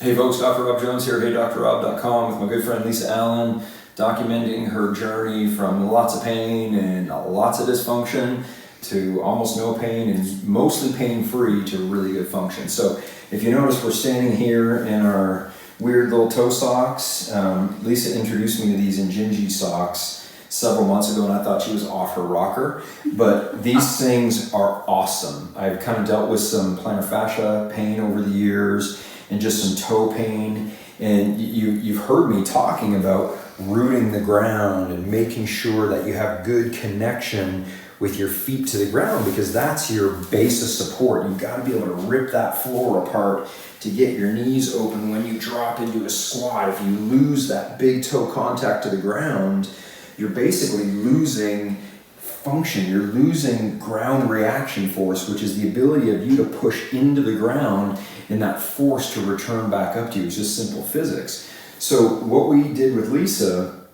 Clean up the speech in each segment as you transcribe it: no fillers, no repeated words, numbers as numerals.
Hey folks, Dr. Rob Jones here, HeyDrRob.com, with my good friend Lisa Allen, documenting her journey from lots of pain and lots of dysfunction to almost no pain and mostly pain-free to really good function. So if you notice, we're standing here in our weird little toe socks. Lisa introduced me to these Untitled socks several months ago and I thought she was off her rocker, but these things are awesome. I've kind of dealt with some plantar fascia pain over the years and just some toe pain, and you've heard me talking about rooting the ground and making sure that you have good connection with your feet to the ground, because that's your base of support. You've got to be able to rip that floor apart to get your knees open when you drop into a squat. If you lose that big toe contact to the ground, you're basically losing function. You're losing ground reaction force, which is the ability of you to push into the ground and that force to return back up to you. It's just simple physics. So what we did with Lisa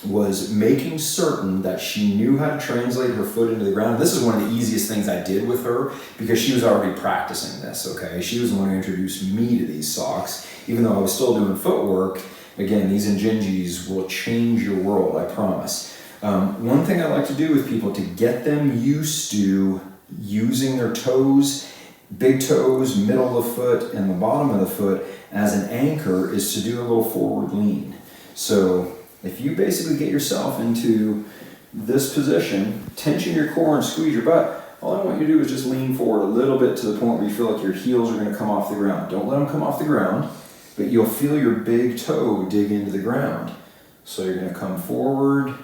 was making certain that she knew how to translate her foot into the ground. This is one of the easiest things I did with her because she was already practicing this, okay? She was the one who introduced me to these socks. Even though I was still doing footwork, again, these Untitleds will change your world, I promise. One thing I like to do with people to get them used to using their toes, big toes, middle of the foot, and the bottom of the foot as an anchor is to do a little forward lean. So if you basically get yourself into this position, tension your core and squeeze your butt, all I want you to do is just lean forward a little bit to the point where you feel like your heels are going to come off the ground. Don't let them come off the ground, but you'll feel your big toe dig into the ground. So you're going to come forward,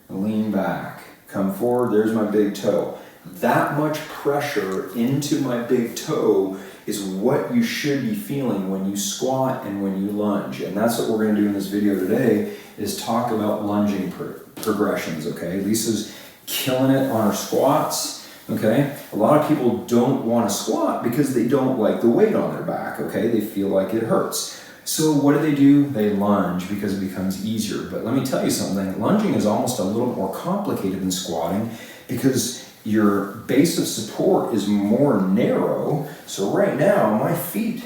lean back, come forward, there's my big toe. That much pressure into my big toe is what you should be feeling when you squat and when you lunge. And that's what we're going to do in this video today, is talk about lunging progressions, okay? Lisa's killing it on her squats, okay? A lot of people don't want to squat because they don't like the weight on their back, okay? They feel like it hurts. So what do? They lunge because it becomes easier. But let me tell you something, lunging is almost a little more complicated than squatting because your base of support is more narrow. So right now, my feet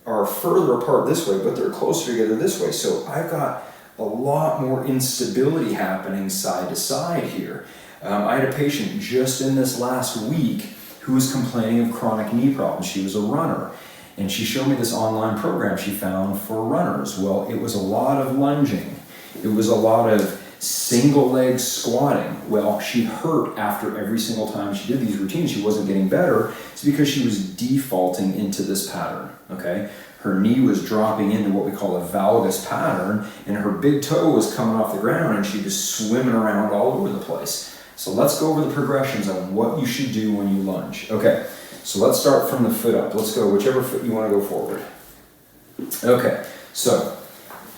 are further apart this way, but they're closer together this way. So I've got a lot more instability happening side to side here. I had a patient just in this last week who was complaining of chronic knee problems. She was a runner. And she showed me this online program she found for runners. Well, it was a lot of lunging. It was a lot of single leg squatting. Well, she hurt after every single time she did these routines. She wasn't getting better. It's because she was defaulting into this pattern, okay? Her knee was dropping into what we call a valgus pattern, and her big toe was coming off the ground, and she was swimming around all over the place. So let's go over the progressions on what you should do when you lunge. Okay. So let's start from the foot up. Let's go whichever foot you want to go forward. Okay, so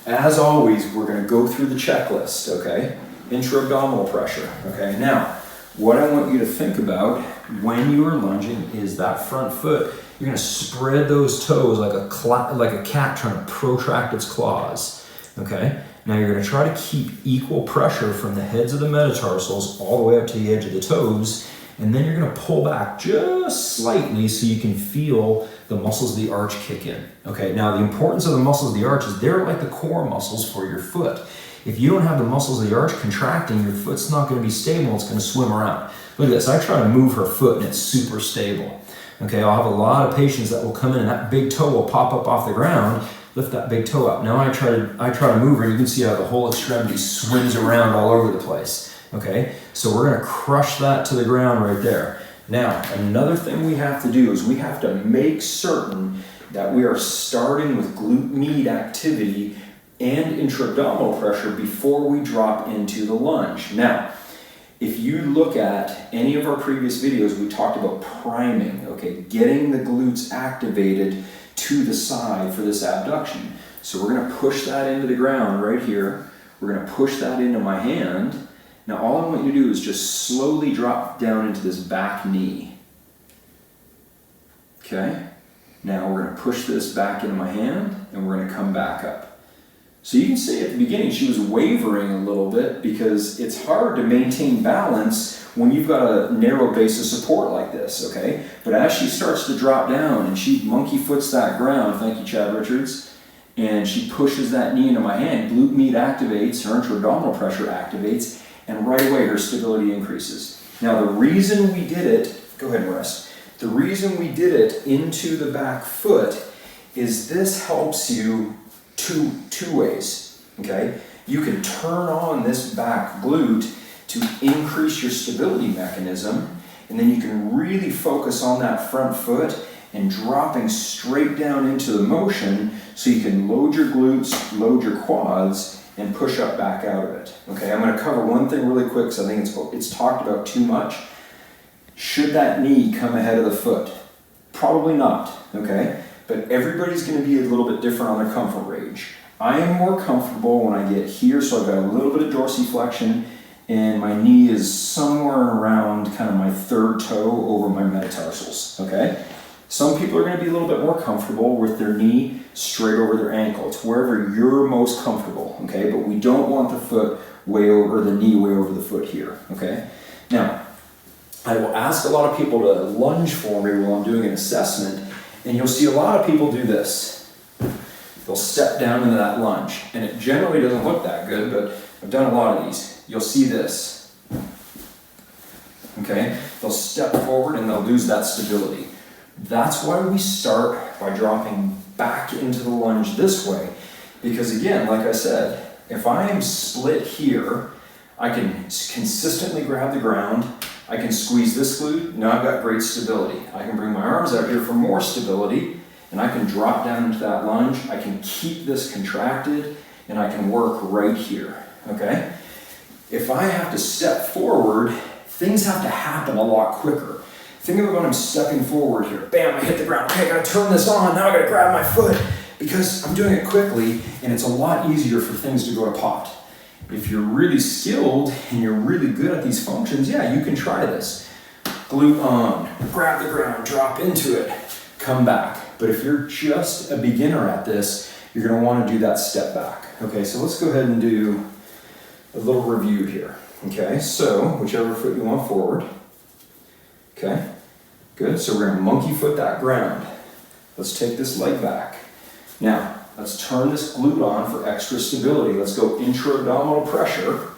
as always, we're going to go through the checklist, okay? Intra-abdominal pressure, okay? Now, what I want you to think about when you are lunging is that front foot. You're going to spread those toes like a cat trying to protract its claws, okay? Now you're going to try to keep equal pressure from the heads of the metatarsals all the way up to the edge of the toes. And then you're going to pull back just slightly so you can feel the muscles of the arch kick in. Okay, now the importance of the muscles of the arch is they're like the core muscles for your foot. If you don't have the muscles of the arch contracting, your foot's not going to be stable, it's going to swim around. Look at this, I try to move her foot and it's super stable. Okay, I'll have a lot of patients that will come in and that big toe will pop up off the ground, lift that big toe up. Now I try to move her and you can see how the whole extremity swims around all over the place. Okay, so we're going to crush that to the ground right there. Now, another thing we have to do is we have to make certain that we are starting with glute med activity and intra-abdominal pressure before we drop into the lunge. Now, if you look at any of our previous videos, we talked about priming, okay, getting the glutes activated to the side for this abduction. So we're going to push that into the ground right here. We're going to push that into my hand. Now all I want you to do is just slowly drop down into this back knee. Okay? Now we're going to push this back into my hand and we're going to come back up. So you can see at the beginning she was wavering a little bit because it's hard to maintain balance when you've got a narrow base of support like this, okay? But as she starts to drop down and she monkey foots that ground, thank you, Chad Richards, and she pushes that knee into my hand, glute med activates, her intra-abdominal pressure activates, and right away her stability increases. Now the reason we did it, go ahead and rest. The reason we did it into the back foot is this helps you two ways, okay? You can turn on this back glute to increase your stability mechanism, and then you can really focus on that front foot and dropping straight down into the motion so you can load your glutes, load your quads, and push up back out of it. Okay, I'm going to cover one thing really quick because I think it's talked about too much. Should that knee come ahead of the foot? Probably not, okay? But everybody's going to be a little bit different on their comfort range. I am more comfortable when I get here, so I've got a little bit of dorsiflexion, and my knee is somewhere around kind of my third toe over my metatarsals, okay? Some people are going to be a little bit more comfortable with their knee straight over their ankle. It's wherever you're most comfortable, okay? But we don't want the foot way over, the knee way over the foot here, okay? Now, I will ask a lot of people to lunge for me while I'm doing an assessment, and you'll see a lot of people do this. They'll step down into that lunge, and it generally doesn't look that good, but I've done a lot of these. You'll see this, okay? They'll step forward and they'll lose that stability. That's why we start by dropping back into the lunge this way, because again, like I said, if I am split here, I can consistently grab the ground, I can squeeze this glute, now I've got great stability. I can bring my arms out here for more stability, and I can drop down into that lunge, I can keep this contracted, and I can work right here, okay? If I have to step forward, things have to happen a lot quicker. Think of it when I'm stepping forward here. Bam, I hit the ground. Okay, I gotta turn this on. Now I gotta grab my foot because I'm doing it quickly and it's a lot easier for things to go to pot. If you're really skilled and you're really good at these functions, yeah, you can try this. Glute on, grab the ground, drop into it, come back. But if you're just a beginner at this, you're gonna wanna do that step back. Okay, so let's go ahead and do a little review here. Okay, so whichever foot you want forward. Okay, good. So we're going to monkey foot that ground. Let's take this leg back. Now, let's turn this glute on for extra stability. Let's go intra-abdominal pressure.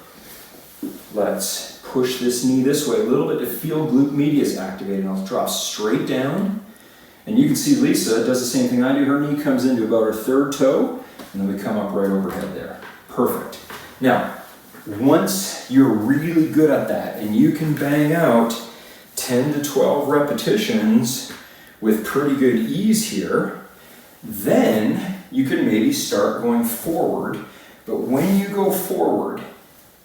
Let's push this knee this way a little bit to feel glute medius activated. I'll drop straight down. And you can see Lisa does the same thing I do. Her knee comes into about her third toe, and then we come up right overhead there. Perfect. Now, once you're really good at that and you can bang out 10 to 12 repetitions with pretty good ease here, then you can maybe start going forward. But when you go forward,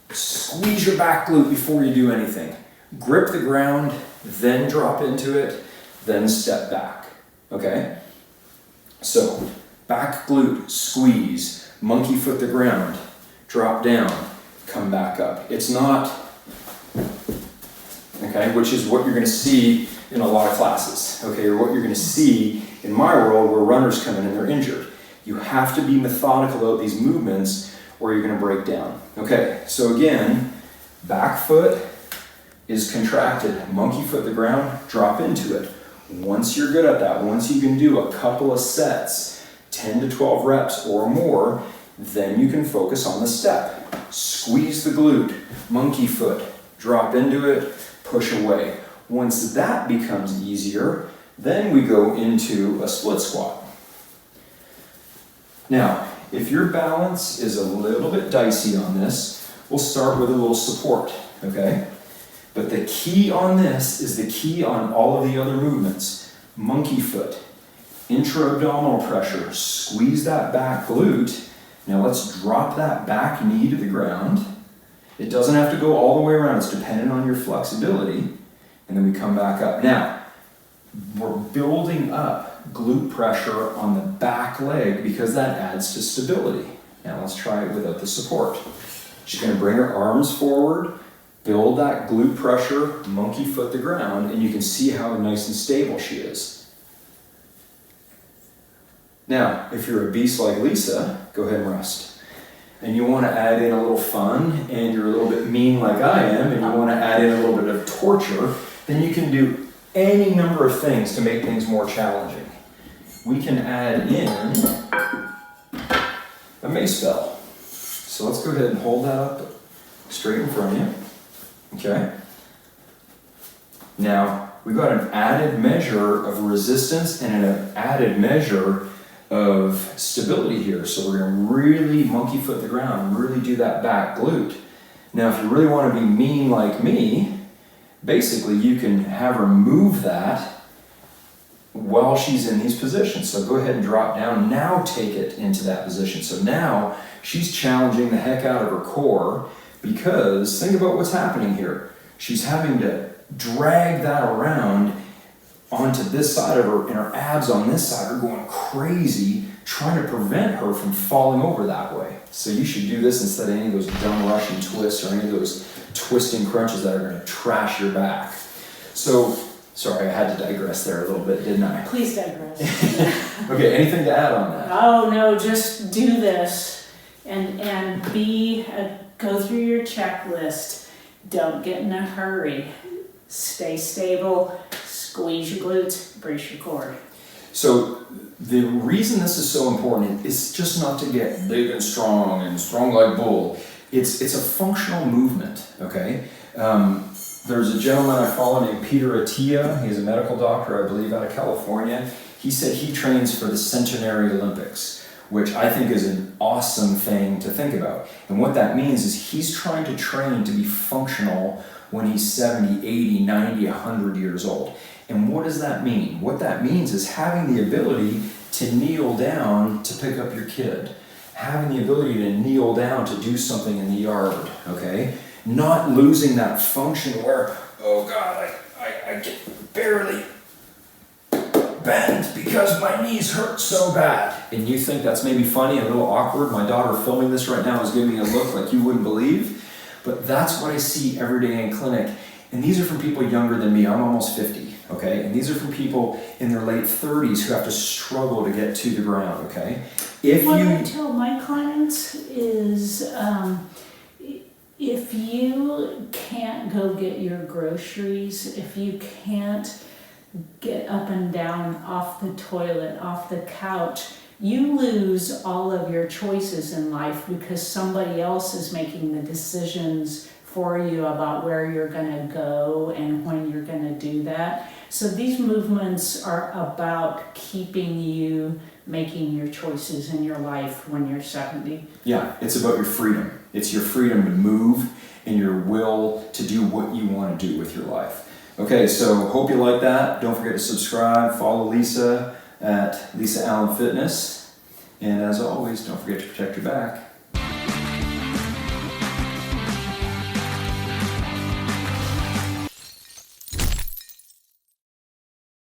squeeze your back glute before you do anything. Grip the ground, then drop into it, then step back, okay? So, back glute, squeeze, monkey foot the ground, drop down, come back up. It's not, okay, which is what you're going to see in a lot of classes, okay, or what you're going to see in my world where runners come in and they're injured. You have to be methodical about these movements or you're going to break down. Okay, so again, back foot is contracted, monkey foot the ground, drop into it. Once you're good at that, once you can do a couple of sets, 10 to 12 reps or more, then you can focus on the step. Squeeze the glute, monkey foot, drop into it, push away. Once that becomes easier, then we go into a split squat. Now, if your balance is a little bit dicey on this, we'll start with a little support, okay? But the key on this is the key on all of the other movements. Monkey foot, intra-abdominal pressure, squeeze that back glute. Now let's drop that back knee to the ground. It doesn't have to go all the way around, it's dependent on your flexibility. And then we come back up. Now, we're building up glute pressure on the back leg because that adds to stability. Now let's try it without the support. She's going to bring her arms forward, build that glute pressure, monkey foot the ground, and you can see how nice and stable she is. Now, if you're a beast like Lisa, go ahead and rest. and you want to add in a little fun, and you're a little bit mean like I am, and you want to add in a little bit of torture, then you can do any number of things to make things more challenging. We can add in a mace bell. So let's go ahead and hold that up straight in front of you. Okay? Now, we've got an added measure of resistance and an added measure of stability here. So we're going to really monkey foot the ground, really do that back glute. Now, if you really want to be mean like me, basically you can have her move that while she's in these positions. So go ahead and drop down. Now take it into that position. So now she's challenging the heck out of her core, because think about what's happening here. She's having to drag that around onto this side of her, and her abs on this side are going crazy, trying to prevent her from falling over that way. So you should do this instead of any of those dumb Russian twists or any of those twisting crunches that are going to trash your back. So, sorry, I had to digress there a little bit, didn't I? Please digress. Okay, anything to add on that? Oh no, just do this and go through your checklist. Don't get in a hurry. Stay stable, squeeze your glutes, brace your core. So the reason this is so important is just not to get big and strong like bull. It's a functional movement, okay? There's a gentleman I follow named Peter Attia. He's a medical doctor, I believe, out of California. He said he trains for the Centenary Olympics, which I think is an awesome thing to think about. And what that means is he's trying to train to be functional when he's 70, 80, 90, 100 years old. And what does that mean? What that means is having the ability to kneel down to pick up your kid, having the ability to kneel down to do something in the yard, okay? Not losing that function where, oh God, I can barely bend because my knees hurt so bad. And you think that's maybe funny, a little awkward. My daughter filming this right now is giving me a look like you wouldn't believe. But that's what I see every day in clinic. And these are from people younger than me. I'm almost 50, okay? And these are from people in their late 30s who have to struggle to get to the ground, okay? What I tell my clients is if you can't go get your groceries, if you can't get up and down off the toilet, off the couch, you lose all of your choices in life because somebody else is making the decisions for you about where you're going to go and when you're going to do that. So these movements are about keeping you making your choices in your life when you're 70. Yeah, it's about your freedom. It's your freedom to move and your will to do what you want to do with your life. Okay, so hope you like that. Don't forget to subscribe, follow Lisa at Lisa Allen Fitness. And as always, don't forget to protect your back.